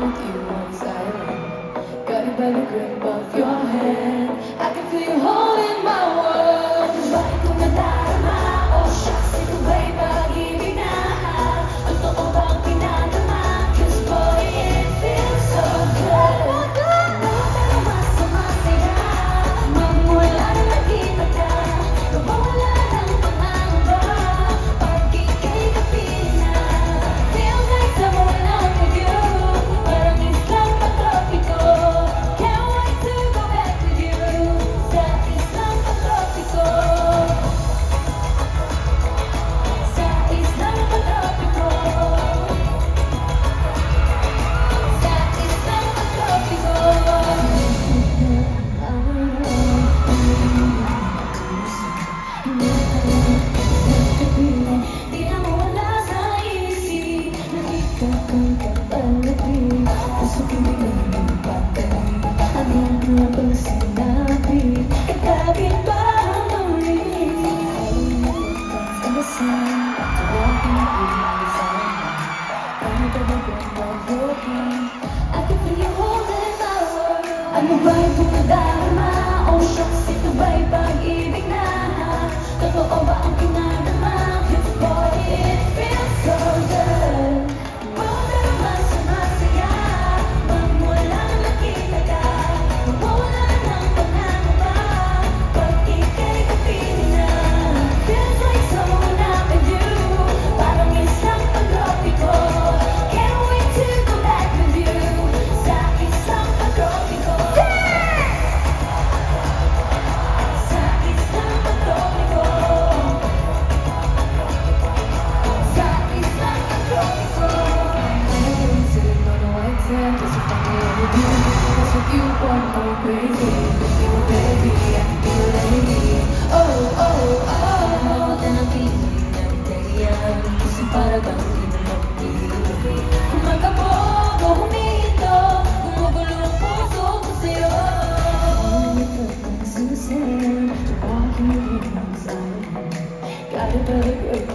with you on silent. Got it by the grip of your hand. I can feel you holding my world. Bakit ko nadarama? Oh shucks, ito ba'y pag-ibig na? Totoo bang pinadama? 'Cause boy, it feels so good. Pero masama sa'yo. Magmula na nakita ka, nawawala ng pangamba. Pag ika'y kapiling na, feels like someone else with you. Parang islang patropiko. Can't wait to go back with you. Sa islang patropiko. Sa islang patropiko. Sa islang patropiko. Di na mawala sa isip na ikaw kang kapalapit. Puso kinilang ng patay. Ano nga bang sinabi? Kagabi ba ang ulit? Ang dasal at walking through the sun. Ano ba nagmamabuti? I can feel you holding my world. Ano ba'y pumadarama? Oh shucks, ito ba'y pag-ibig na? Totoo ba ang pinadama? 'Cause boy, it feels so good. Pero masama sa'yo. Magmula na nakita ka, nawawala ng pangangamba. Pag ika'y kapiling na, feels like someone out with you. Parang isang pagtropiko. Can't wait to go back with you. Sa isang pagtropiko. Sa islang patropiko. Sa islang patropiko. I'm sitting on a white sand, just a funny with you. Just with you, one more crazy. You baby, I can be your lady. Oh, oh, oh. Mabuti ng feeling ng ganyan. Kasi para bang di mo mapipili. Magkabog o humito, gumugulo ang puso ko sa'yo. Walking with you on silent. Got it by the grip